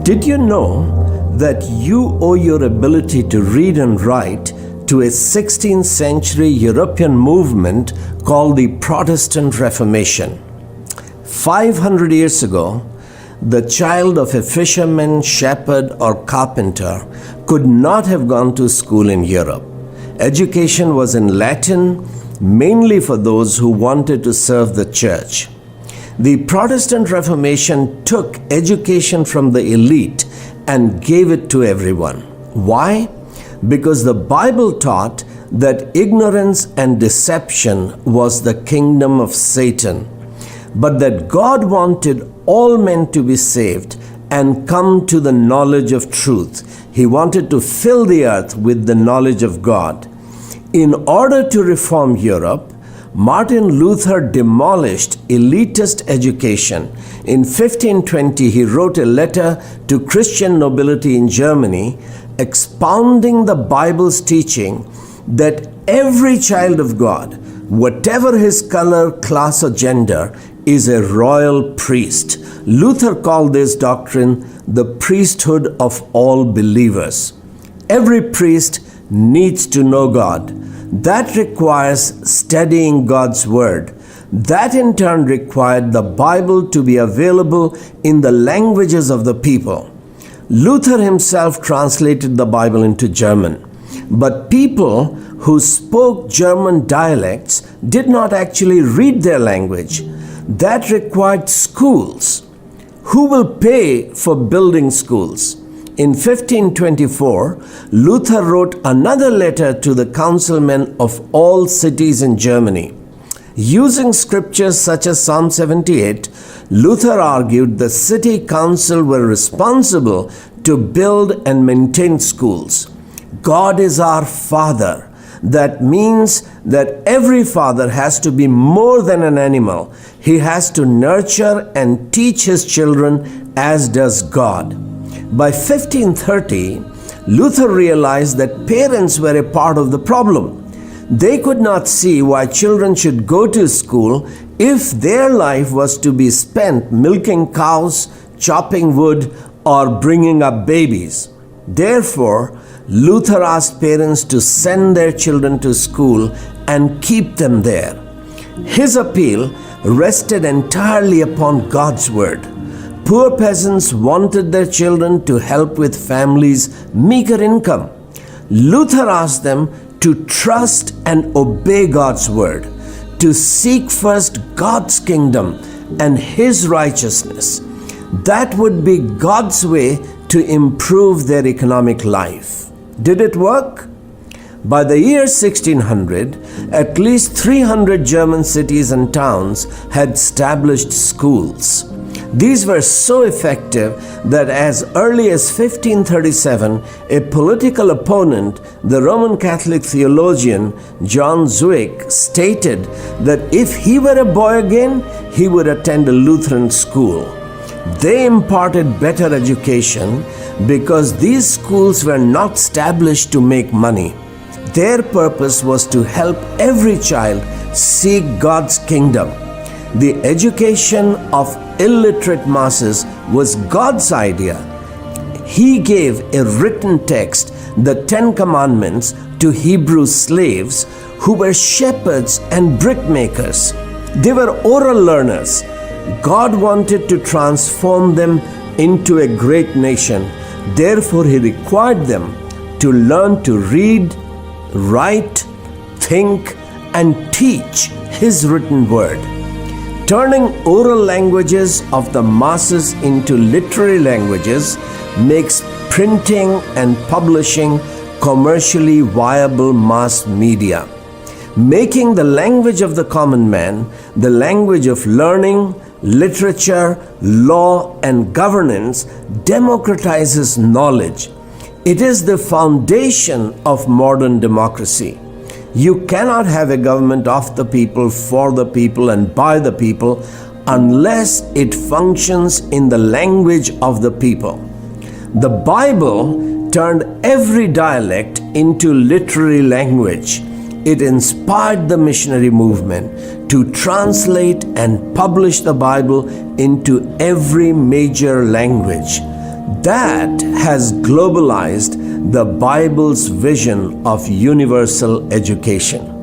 Did you know that you owe your ability to read and write to a 16th century European movement called the Protestant Reformation? 500 years ago, the child of a fisherman, shepherd, or carpenter could not have gone to school in Europe. Education was in Latin, mainly for those who wanted to serve the church. The Protestant Reformation took education from the elite and gave it to everyone. Why? Because the Bible taught that ignorance and deception was the kingdom of Satan, but that God wanted all men to be saved and come to the knowledge of truth. He wanted to fill the earth with the knowledge of God. In order to reform Europe, Martin Luther demolished elitist education. In 1520, he wrote a letter to Christian nobility in Germany, expounding the Bible's teaching that every child of God, whatever his color, class, or gender, is a royal priest. Luther called this doctrine the priesthood of all believers. Every priest needs to know God. That requires studying God's Word. That in turn required the Bible to be available in the languages of the people. Luther himself translated the Bible into German, but people who spoke German dialects did not actually read their language. That required schools. Who will pay for building schools? In 1524, Luther wrote another letter to the councilmen of all cities in Germany. Using scriptures such as Psalm 78, Luther argued the city council were responsible to build and maintain schools. God is our Father. That means that every father has to be more than an animal. He has to nurture and teach his children as does God. By 1530, Luther realized that parents were a part of the problem. They could not see why children should go to school if their life was to be spent milking cows, chopping wood, or bringing up babies. Therefore, Luther asked parents to send their children to school and keep them there. His appeal rested entirely upon God's Word. Poor peasants wanted their children to help with families' meager income. Luther asked them to trust and obey God's Word, to seek first God's kingdom and His righteousness. That would be God's way to improve their economic life. Did it work? By the year 1600, at least 300 German cities and towns had established schools. These were so effective that as early as 1537, a political opponent, the Roman Catholic theologian John Zwick, stated that if he were a boy again, he would attend a Lutheran school. They imparted better education because these schools were not established to make money. Their purpose was to help every child seek God's kingdom. The education of illiterate masses was God's idea. He gave a written text, the Ten Commandments, to Hebrew slaves who were shepherds and brickmakers. They were oral learners. God wanted to transform them into a great nation. Therefore, He required them to learn to read, write, think, and teach His written word. Turning oral languages of the masses into literary languages makes printing and publishing commercially viable mass media. Making the language of the common man the language of learning, literature, law, and governance democratizes knowledge. It is the foundation of modern democracy. You cannot have a government of the people, for the people, and by the people unless it functions in the language of the people. The Bible turned every dialect into literary language. It inspired the missionary movement to translate and publish the Bible into every major language. That has globalized the Bible's vision of universal education.